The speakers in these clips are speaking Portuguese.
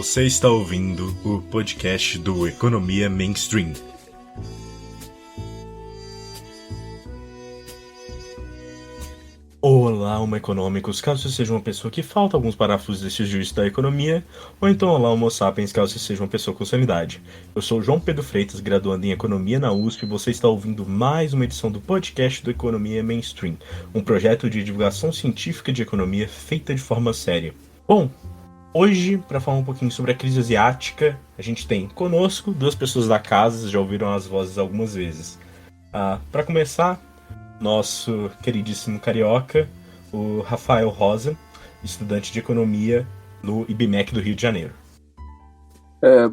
Você está ouvindo o podcast do Economia Mainstream. Olá, Homo econômicos, caso você seja uma pessoa que falta alguns parafusos desse juízo da economia, ou então olá, Homo sapiens, caso você seja uma pessoa com sanidade. Eu sou o João Pedro Freitas, graduando em Economia na USP, e você está ouvindo mais uma edição do podcast do Economia Mainstream, um projeto de divulgação científica de economia feita de forma séria. Bom, hoje, para falar um pouquinho sobre a crise asiática, a gente tem conosco duas pessoas da casa, já ouviram as vozes algumas vezes. Para começar, nosso queridíssimo carioca, o Rafael Rosa, estudante de economia no IBMEC do Rio de Janeiro.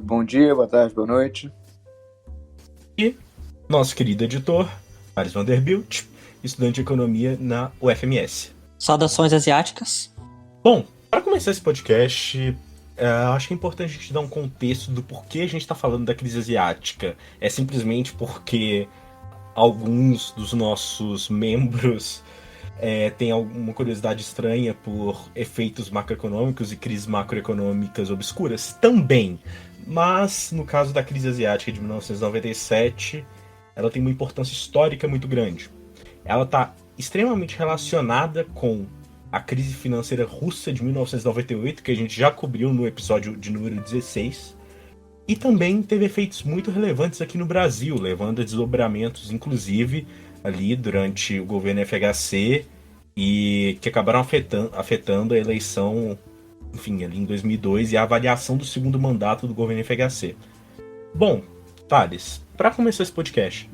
Bom dia, boa tarde, boa noite. E nosso querido editor, Thales Vanderbilt, estudante de economia na UFMS. Saudações asiáticas. Bom, para começar esse podcast, acho que é importante a gente dar um contexto do porquê a gente está falando da crise asiática. É simplesmente porque alguns dos nossos membros têm alguma curiosidade estranha por efeitos macroeconômicos e crises macroeconômicas obscuras? Também. Mas, no caso da crise asiática de 1997, ela tem uma importância histórica muito grande. Ela está extremamente relacionada com a crise financeira russa de 1998, que a gente já cobriu no episódio de número 16, e também teve efeitos muito relevantes aqui no Brasil, levando a desdobramentos, inclusive, ali durante o governo FHC, e que acabaram afetando a eleição, enfim, ali em 2002, e a avaliação do segundo mandato do governo FHC. Bom, Thales, para começar esse podcast,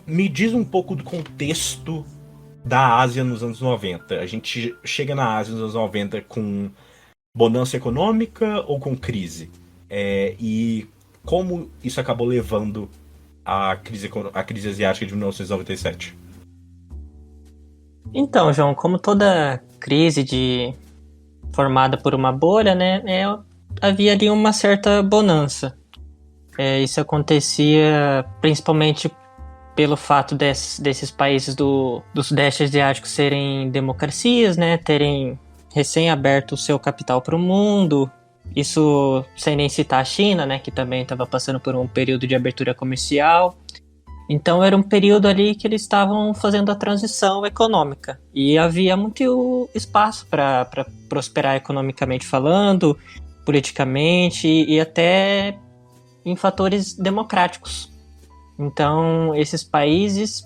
me diz um pouco do contexto da Ásia nos anos 90. A gente chega na Ásia nos anos 90 com bonança econômica ou com crise? E como isso acabou levando à crise asiática de 1997? Então, João, como toda crise formada por uma bolha, né, havia ali uma certa bonança. Isso acontecia principalmente pelo fato desses países do Sudeste Asiático serem democracias, né, terem recém aberto o seu capital para o mundo. Isso sem nem citar a China, né, que também estava passando por um período de abertura comercial. Então era um período ali que eles estavam fazendo a transição econômica. E havia muito espaço para prosperar economicamente falando, politicamente e até em fatores democráticos. Então esses países,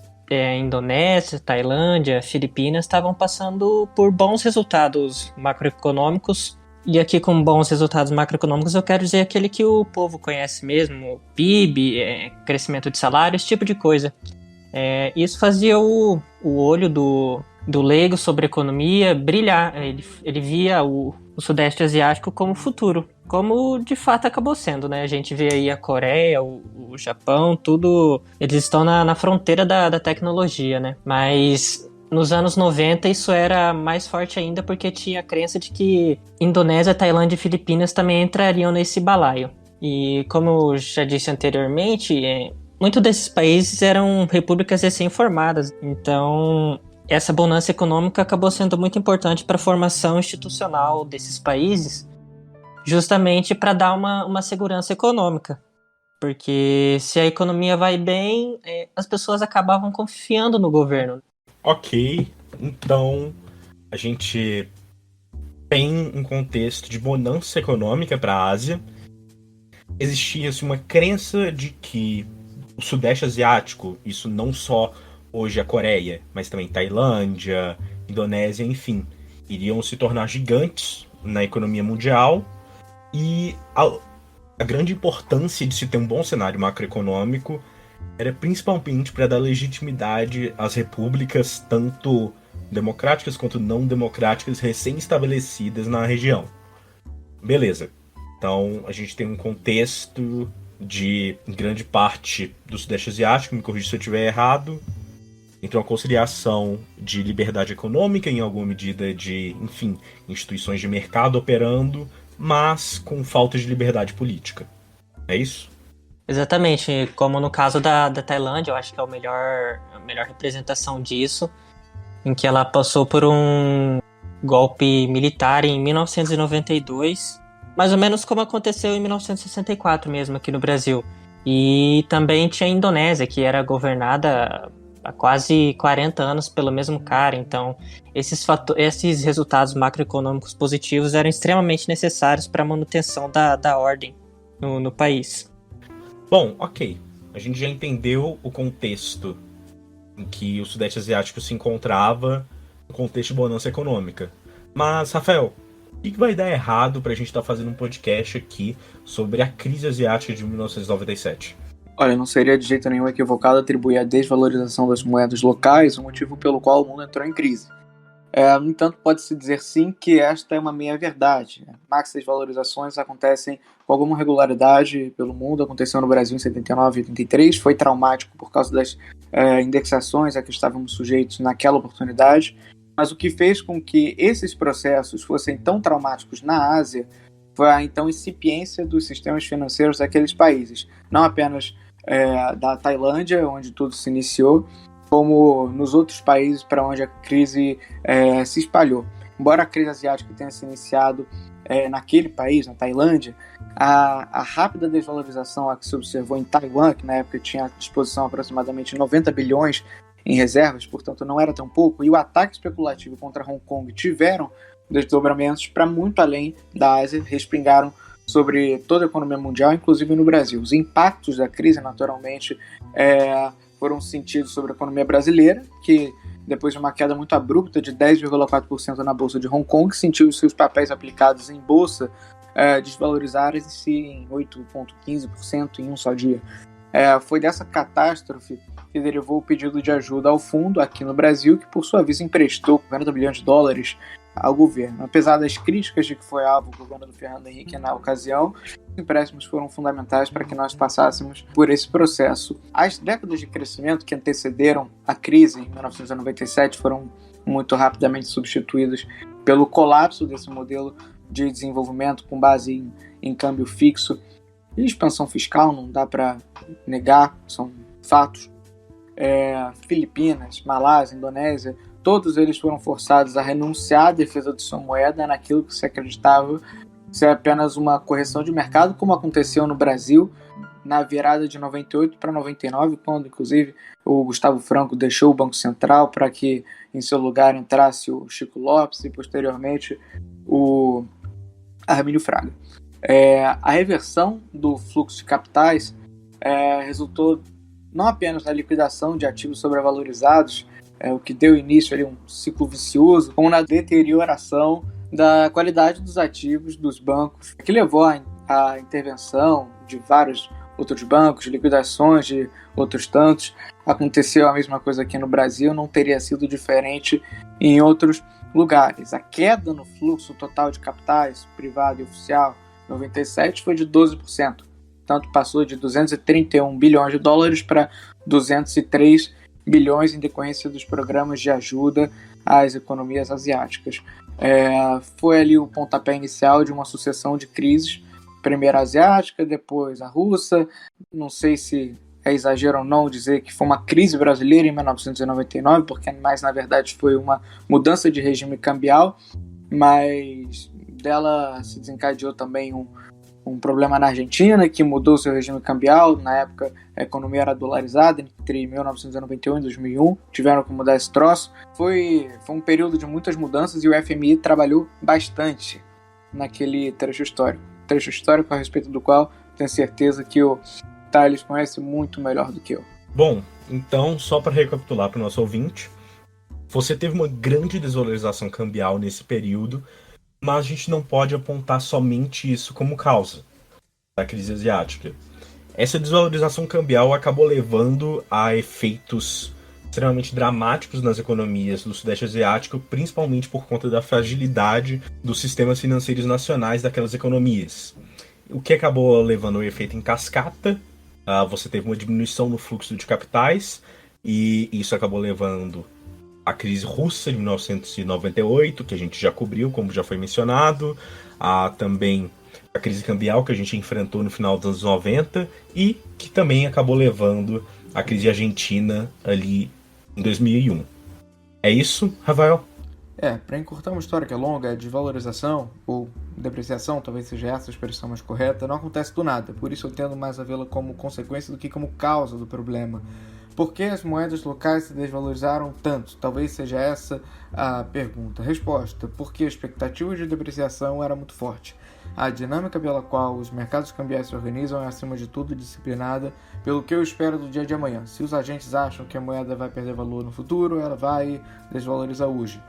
Indonésia, Tailândia, Filipinas, estavam passando por bons resultados macroeconômicos. E aqui com bons resultados macroeconômicos eu quero dizer aquele que o povo conhece mesmo, PIB, crescimento de salário, esse tipo de coisa. Isso fazia o olho do leigo sobre a economia brilhar. Ele via o Sudeste Asiático como futuro, como de fato acabou sendo, né? A gente vê aí a Coreia, o Japão, tudo, eles estão na fronteira da tecnologia, né? Mas nos anos 90 isso era mais forte ainda porque tinha a crença de que Indonésia, Tailândia e Filipinas também entrariam nesse balaio. E como eu já disse anteriormente, muitos desses países eram repúblicas recém-formadas. Então essa bonança econômica acabou sendo muito importante para a formação institucional desses países, justamente para dar uma segurança econômica. Porque se a economia vai bem, as pessoas acabavam confiando no governo. Ok, então a gente tem um contexto de bonança econômica para a Ásia. Existia-se uma crença de que o Sudeste Asiático, isso não só hoje a Coreia, mas também Tailândia, Indonésia, enfim, iriam se tornar gigantes na economia mundial, e a grande importância de se ter um bom cenário macroeconômico era principalmente para dar legitimidade às repúblicas, tanto democráticas quanto não democráticas, recém-estabelecidas na região. Beleza. Então, a gente tem um contexto de grande parte do Sudeste Asiático, me corrija se eu estiver errado, entre uma conciliação de liberdade econômica, em alguma medida de, enfim, instituições de mercado operando, mas com falta de liberdade política. É isso? Exatamente, como no caso da Tailândia, eu acho que é a melhor representação disso, em que ela passou por um golpe militar em 1992 mais ou menos como aconteceu em 1964 mesmo aqui no Brasil. E também tinha a Indonésia, que era governada há quase 40 anos pelo mesmo cara. Então, esses resultados macroeconômicos positivos eram extremamente necessários para a manutenção da ordem no país. Bom, ok. A gente já entendeu o contexto em que o Sudeste Asiático se encontrava, no contexto de bonança econômica. Mas, Rafael, o que vai dar errado pra gente estar fazendo um podcast aqui sobre a crise asiática de 1997? Olha, não seria de jeito nenhum equivocado atribuir a desvalorização das moedas locais o motivo pelo qual o mundo entrou em crise. No entanto, pode-se dizer sim que esta é uma meia-verdade. Max desvalorizações acontecem com alguma regularidade pelo mundo, aconteceu no Brasil em 79 e 83, foi traumático por causa das indexações a que estávamos sujeitos naquela oportunidade, mas o que fez com que esses processos fossem tão traumáticos na Ásia foi a então incipiência dos sistemas financeiros daqueles países, não apenas da Tailândia, onde tudo se iniciou, como nos outros países para onde a crise se espalhou. Embora a crise asiática tenha se iniciado naquele país, na Tailândia, a rápida desvalorização a que se observou em Taiwan, que na época tinha à disposição aproximadamente 90 bilhões em reservas, portanto não era tão pouco, e o ataque especulativo contra Hong Kong tiveram desdobramentos para muito além da Ásia, respingaram sobre toda a economia mundial, inclusive no Brasil. Os impactos da crise, naturalmente, foram sentidos sobre a economia brasileira, que depois de uma queda muito abrupta de 10,4% na Bolsa de Hong Kong, sentiu os seus papéis aplicados em Bolsa desvalorizarem-se em 8,15% em um só dia. Foi dessa catástrofe que derivou o pedido de ajuda ao fundo aqui no Brasil, que por sua vez emprestou 40 bilhões de dólares ao governo. Apesar das críticas de que foi alvo o governo do Fernando Henrique na ocasião, os empréstimos foram fundamentais para que nós passássemos por esse processo. As décadas de crescimento que antecederam a crise em 1997 foram muito rapidamente substituídas pelo colapso desse modelo de desenvolvimento com base em câmbio fixo e expansão fiscal, não dá para negar, são fatos. Filipinas, Malásia, Indonésia, todos eles foram forçados a renunciar à defesa de sua moeda naquilo que se acreditava ser apenas uma correção de mercado, como aconteceu no Brasil na virada de 98 para 99, quando inclusive o Gustavo Franco deixou o Banco Central para que em seu lugar entrasse o Chico Lopes e posteriormente o Armínio Fraga. A reversão do fluxo de capitais resultou não apenas na liquidação de ativos sobrevalorizados, o que deu início a um ciclo vicioso, como na deterioração da qualidade dos ativos dos bancos, que levou à intervenção de vários outros bancos, liquidações de outros tantos. Aconteceu a mesma coisa aqui no Brasil, não teria sido diferente em outros lugares. A queda no fluxo total de capitais, privado e oficial, em 97 foi de 12%. Tanto passou de 231 bilhões de dólares para 203 bilhões em decorrência dos programas de ajuda às economias asiáticas. Foi ali o pontapé inicial de uma sucessão de crises, primeiro a asiática, depois a russa. Não sei se é exagero ou não dizer que foi uma crise brasileira em 1999, porque mais na verdade foi uma mudança de regime cambial, mas dela se desencadeou também um problema na Argentina, que mudou seu regime cambial. Na época a economia era dolarizada, entre 1991 e 2001 tiveram que mudar esse troço. Foi um período de muitas mudanças e o FMI trabalhou bastante naquele trecho histórico a respeito do qual tenho certeza que o Thales conhece muito melhor do que eu. Bom, então só para recapitular para o nosso ouvinte, você teve uma grande desvalorização cambial nesse período, mas a gente não pode apontar somente isso como causa da crise asiática. Essa desvalorização cambial acabou levando a efeitos extremamente dramáticos nas economias do Sudeste Asiático, principalmente por conta da fragilidade dos sistemas financeiros nacionais daquelas economias. O que acabou levando ao efeito em cascata. Você teve uma diminuição no fluxo de capitais, e isso acabou levando a crise russa de 1998, que a gente já cobriu, como já foi mencionado, também a crise cambial que a gente enfrentou no final dos anos 90 e que também acabou levando a crise argentina ali em 2001. É isso, Rafael? Para encurtar uma história que é longa, a desvalorização ou depreciação, talvez seja essa a expressão mais correta, não acontece do nada. Por isso eu tendo mais a vê-la como consequência do que como causa do problema. Por que as moedas locais se desvalorizaram tanto? Talvez seja essa a pergunta. Resposta: porque a expectativa de depreciação era muito forte. A dinâmica pela qual os mercados cambiais se organizam é, acima de tudo, disciplinada pelo que eu espero do dia de amanhã. Se os agentes acham que a moeda vai perder valor no futuro, ela vai desvalorizar hoje.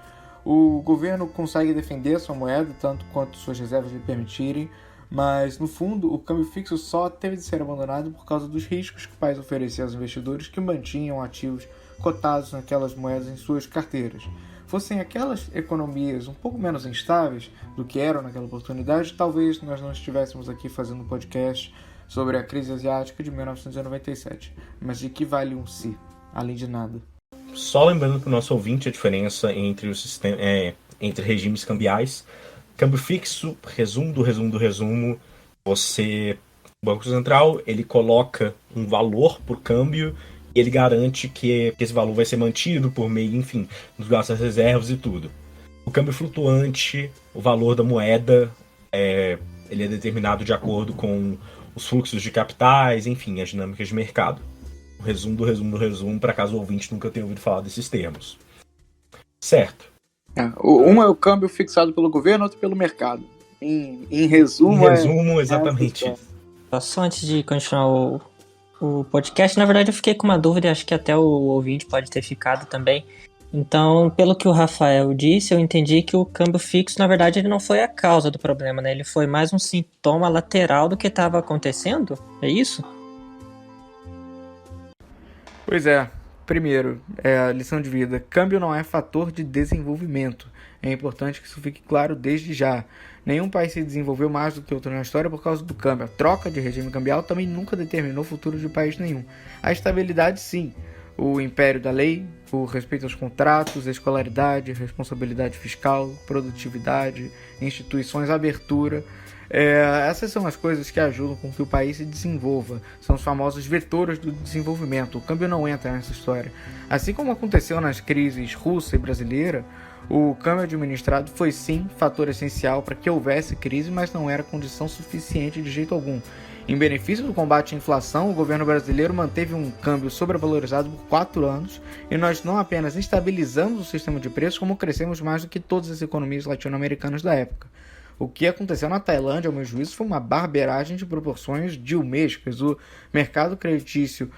O governo consegue defender sua moeda tanto quanto suas reservas lhe permitirem, mas, no fundo, o câmbio fixo só teve de ser abandonado por causa dos riscos que o país oferecia aos investidores que mantinham ativos cotados naquelas moedas em suas carteiras. Fossem aquelas economias um pouco menos instáveis do que eram naquela oportunidade, talvez nós não estivéssemos aqui fazendo um podcast sobre a crise asiática de 1997. Mas de que vale um si, além de nada? Só lembrando para o nosso ouvinte a diferença entre entre regimes cambiais. Câmbio fixo, resumo do resumo, o Banco Central, ele coloca um valor por câmbio e ele garante que esse valor vai ser mantido por meio, enfim, dos gastos das reservas e tudo. O câmbio flutuante, o valor da moeda, ele é determinado de acordo com os fluxos de capitais, enfim, as dinâmicas de mercado. O resumo do resumo, para caso o ouvinte nunca tenha ouvido falar desses termos. Certo. Um é o câmbio fixado pelo governo, outro pelo mercado. Em resumo, exatamente. Só antes de continuar o podcast, na verdade eu fiquei com uma dúvida, acho que até o ouvinte pode ter ficado também. Então, pelo que o Rafael disse, eu entendi que o câmbio fixo, na verdade, ele não foi a causa do problema, né? Ele foi mais um sintoma lateral do que estava acontecendo? É isso? Pois é. Primeiro, a lição de vida. Câmbio não é fator de desenvolvimento. É importante que isso fique claro desde já. Nenhum país se desenvolveu mais do que outro na história por causa do câmbio. A troca de regime cambial também nunca determinou o futuro de país nenhum. A estabilidade, sim. O império da lei, o respeito aos contratos, a escolaridade, responsabilidade fiscal, produtividade, instituições, abertura. Essas são as coisas que ajudam com que o país se desenvolva. São os famosos vetores do desenvolvimento. O câmbio não entra nessa história. Assim como aconteceu nas crises russa e brasileira, o câmbio administrado foi sim fator essencial para que houvesse crise, mas não era condição suficiente de jeito algum. Em benefício do combate à inflação, o governo brasileiro manteve um câmbio sobrevalorizado por 4 anos e nós não apenas estabilizamos o sistema de preços, como crescemos mais do que todas as economias latino-americanas da época. O que aconteceu na Tailândia, ao meu juízo, foi uma barbeiragem de proporções dilmescas. O mercado creditício,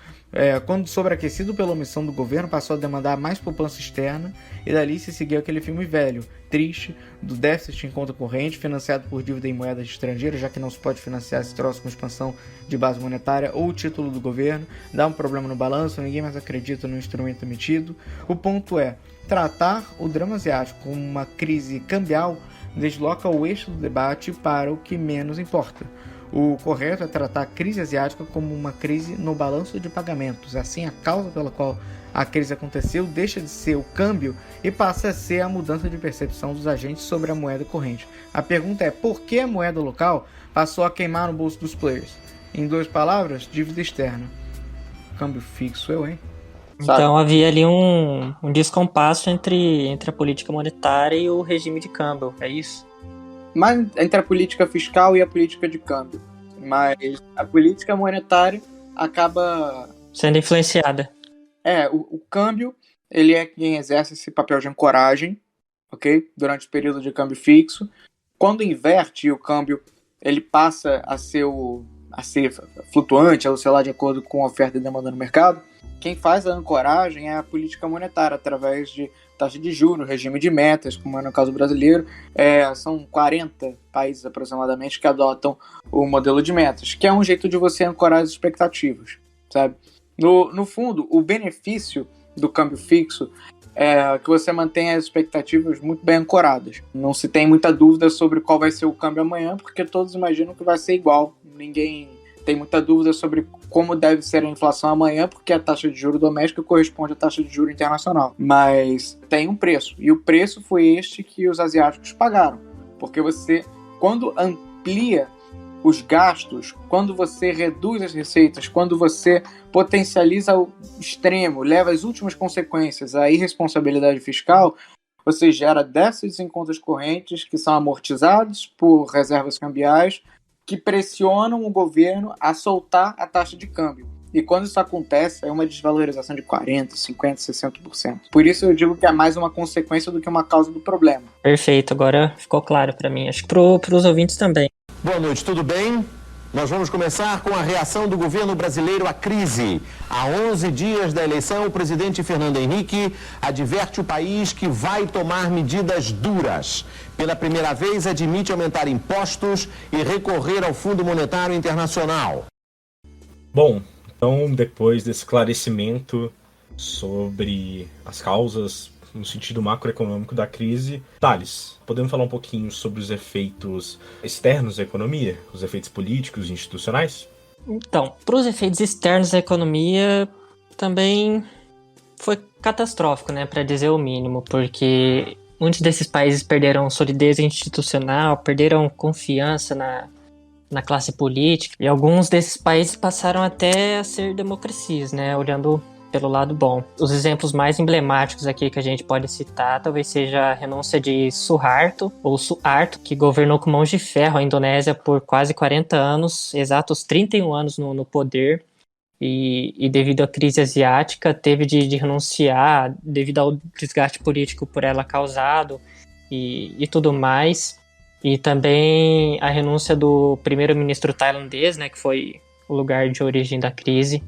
quando sobreaquecido pela omissão do governo, passou a demandar mais poupança externa e dali se seguiu aquele filme velho, triste, do déficit em conta corrente, financiado por dívida em moedas estrangeiras, já que não se pode financiar esse troço com expansão de base monetária ou título do governo, dá um problema no balanço, ninguém mais acredita no instrumento emitido. O ponto é, tratar o drama asiático como uma crise cambial desloca o eixo do debate para o que menos importa. O correto é tratar a crise asiática como uma crise no balanço de pagamentos. Assim, a causa pela qual a crise aconteceu deixa de ser o câmbio e passa a ser a mudança de percepção dos agentes sobre a moeda corrente. A pergunta é por que a moeda local passou a queimar no bolso dos players? Em 2 palavras, dívida externa. Câmbio fixo, hein? Então havia ali um descompasso entre a política monetária e o regime de câmbio, é isso? Mas entre a política fiscal e a política de câmbio. Mas a política monetária acaba sendo influenciada. O câmbio, ele é quem exerce esse papel de ancoragem, ok? Durante o período de câmbio fixo. Quando inverte o câmbio, ele passa a ser flutuante, a oscilar de acordo com a oferta e demanda no mercado. Quem faz a ancoragem é a política monetária, através de taxa de juros, regime de metas, como é no caso brasileiro. São 40 países aproximadamente que adotam o modelo de metas, que é um jeito de você ancorar as expectativas, sabe? No fundo, o benefício do câmbio fixo é que você mantém as expectativas muito bem ancoradas. Não se tem muita dúvida sobre qual vai ser o câmbio amanhã, porque todos imaginam que vai ser igual. Ninguém tem muita dúvida sobre como deve ser a inflação amanhã, porque a taxa de juros doméstica corresponde à taxa de juros internacional. Mas tem um preço, e o preço foi este que os asiáticos pagaram. Porque você, quando amplia os gastos, quando você reduz as receitas, quando você potencializa ao extremo, leva às últimas consequências a irresponsabilidade fiscal, você gera déficits em contas correntes que são amortizados por reservas cambiais que pressionam o governo a soltar a taxa de câmbio. E quando isso acontece, é uma desvalorização de 40%, 50%, 60%. Por isso eu digo que é mais uma consequência do que uma causa do problema. Perfeito, agora ficou claro para mim. Acho que para os ouvintes também. Boa noite, tudo bem? Nós vamos começar com a reação do governo brasileiro à crise. Há 11 dias da eleição, o presidente Fernando Henrique adverte o país que vai tomar medidas duras. Pela primeira vez, admite aumentar impostos e recorrer ao Fundo Monetário Internacional. Bom, então depois desse esclarecimento sobre as causas no sentido macroeconômico da crise, Thales, podemos falar um pouquinho sobre os efeitos externos da economia, os efeitos políticos e institucionais? Então, para os efeitos externos da economia, também foi catastrófico, né, para dizer o mínimo, porque muitos desses países perderam solidez institucional, perderam confiança na classe política, e alguns desses países passaram até a ser democracias, né, olhando pelo lado bom. Os exemplos mais emblemáticos aqui que a gente pode citar talvez seja a renúncia de Suharto, ou Suharto, que governou com mãos de ferro a Indonésia por quase 40 anos, exatos 31 anos no poder, e devido à crise asiática teve de renunciar devido ao desgaste político por ela causado e tudo mais. E também a renúncia do primeiro-ministro tailandês, né, que foi o lugar de origem da crise.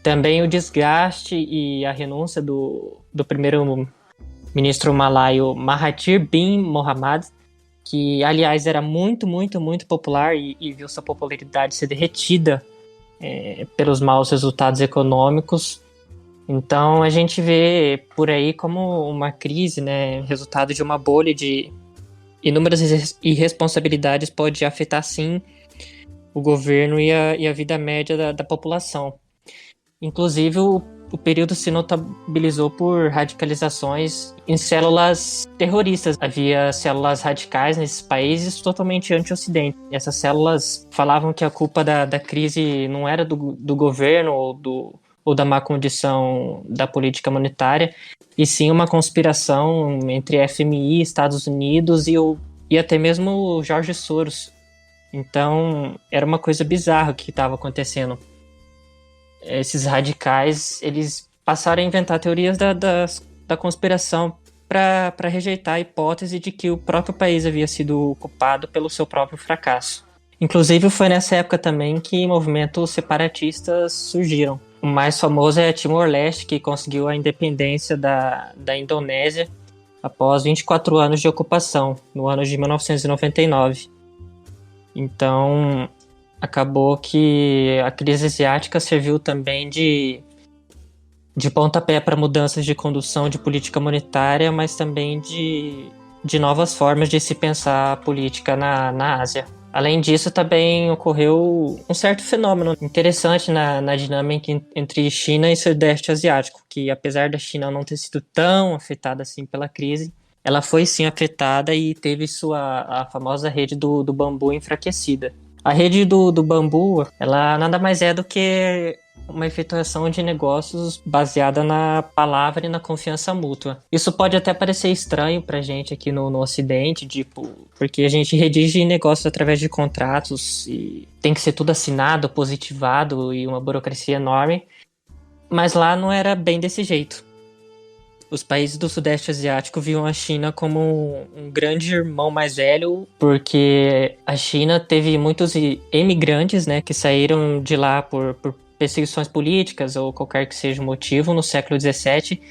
Também o desgaste e a renúncia do primeiro-ministro malaio Mahathir bin Mohamad, que, aliás, era muito, muito, muito popular e viu sua popularidade ser derretida pelos maus resultados econômicos. Então, a gente vê por aí como uma crise, né, resultado de uma bolha de inúmeras irresponsabilidades pode afetar, sim, o governo e a vida média da população. Inclusive, o período se notabilizou por radicalizações em células terroristas. Havia células radicais nesses países totalmente anti-ocidente. Essas células falavam que a culpa da crise não era do governo ou da má condição da política monetária, e sim uma conspiração entre FMI, Estados Unidos e até mesmo o George Soros. Então, era uma coisa bizarra que estava acontecendo. Esses radicais, eles passaram a inventar teorias da conspiração para rejeitar a hipótese de que o próprio país havia sido culpado pelo seu próprio fracasso. Inclusive, foi nessa época também que movimentos separatistas surgiram. O mais famoso é Timor-Leste, que conseguiu a independência da Indonésia após 24 anos de ocupação, no ano de 1999. Então, acabou que a crise asiática serviu também de pontapé para mudanças de condução de política monetária, mas também de novas formas de se pensar a política na Ásia. Além disso, também ocorreu um certo fenômeno interessante na dinâmica entre China e Sudeste Asiático, que apesar da China não ter sido tão afetada assim pela crise, ela foi sim afetada e teve a famosa rede do bambu enfraquecida. A rede do bambu, ela nada mais é do que uma efetuação de negócios baseada na palavra e na confiança mútua. Isso pode até parecer estranho pra gente aqui no Ocidente, porque a gente redige negócios através de contratos e tem que ser tudo assinado, positivado e uma burocracia enorme, mas lá não era bem desse jeito. Os países do Sudeste Asiático viam a China como um grande irmão mais velho, porque a China teve muitos emigrantes, né, que saíram de lá por perseguições políticas ou qualquer que seja o motivo no século XVII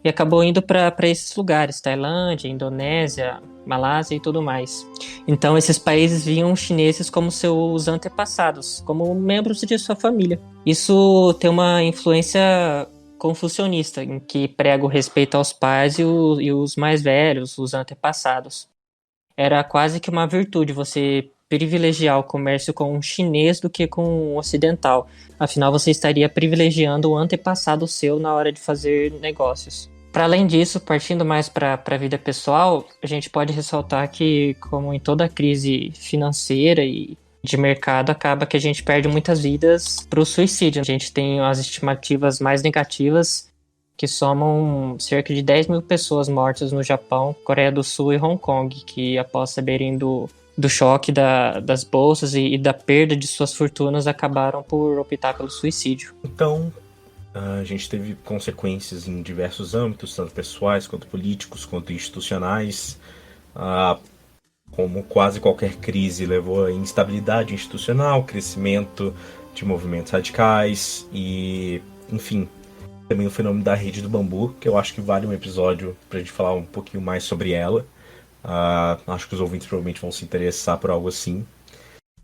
e acabou indo para esses lugares, Tailândia, Indonésia, Malásia e tudo mais. Então esses países viam os chineses como seus antepassados, como membros de sua família. Isso tem uma influência confucionista, em que prega o respeito aos pais e os mais velhos, os antepassados. Era quase que uma virtude você privilegiar o comércio com um chinês do que com um ocidental. Afinal, você estaria privilegiando o antepassado seu na hora de fazer negócios. Para além disso, partindo mais para a vida pessoal, a gente pode ressaltar que, como em toda crise financeira e de mercado, acaba que a gente perde muitas vidas para o suicídio. A gente tem as estimativas mais negativas que somam cerca de 10 mil pessoas mortas no Japão, Coreia do Sul e Hong Kong, que após saberem do choque das bolsas e da perda de suas fortunas, acabaram por optar pelo suicídio. Então, a gente teve consequências em diversos âmbitos, tanto pessoais, quanto políticos, quanto institucionais. Como quase qualquer crise, levou a instabilidade institucional, crescimento de movimentos radicais e, enfim, também o fenômeno da rede do bambu, que eu acho que vale um episódio pra gente falar um pouquinho mais sobre ela. Acho que os ouvintes provavelmente vão se interessar por algo assim.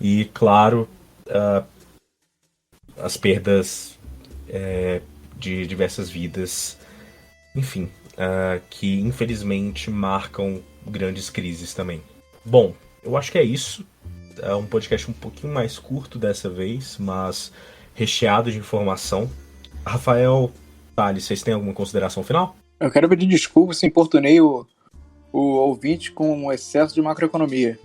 E, claro, as perdas de diversas vidas, enfim, que infelizmente marcam grandes crises também. Bom, eu acho que é isso. É um podcast um pouquinho mais curto dessa vez, mas recheado de informação. Rafael, Thales, vocês têm alguma consideração final? Eu quero pedir desculpas se importunei o ouvinte com o excesso de macroeconomia.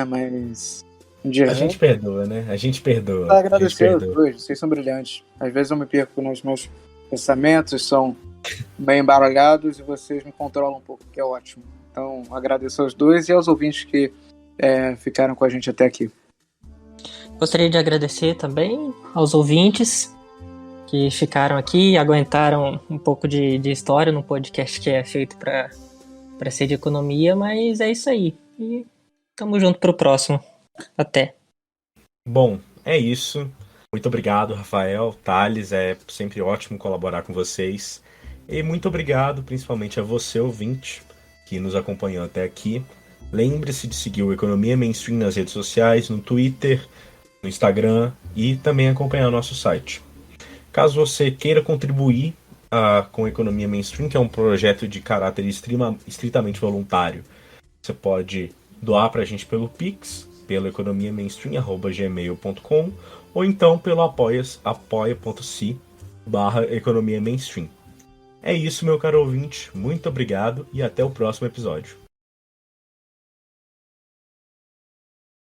Mas... A gente perdoa, né? A gente perdoa. Pra agradecer aos dois, vocês são brilhantes. Às vezes eu me perco nos meus pensamentos, são bem embaralhados e vocês me controlam um pouco, que é ótimo. Então, agradeço aos dois e aos ouvintes que ficaram com a gente até aqui. Gostaria de agradecer também aos ouvintes que ficaram aqui e aguentaram um pouco de história no podcast que é feito para ser de economia, mas é isso aí. E tamo junto pro próximo. Até. Bom, é isso. Muito obrigado, Rafael, Thales. É sempre ótimo colaborar com vocês. E muito obrigado, principalmente a você, ouvinte, que nos acompanhou até aqui. Lembre-se de seguir o Economia Mainstream nas redes sociais, no Twitter, no Instagram e também acompanhar o nosso site. Caso você queira contribuir com a Economia Mainstream, que é um projeto de caráter estritamente voluntário, você pode doar para a gente pelo Pix, pelo economiamainstream@gmail.com ou então pelo apoia.se/economiamainstream. É isso, meu caro ouvinte. Muito obrigado e até o próximo episódio.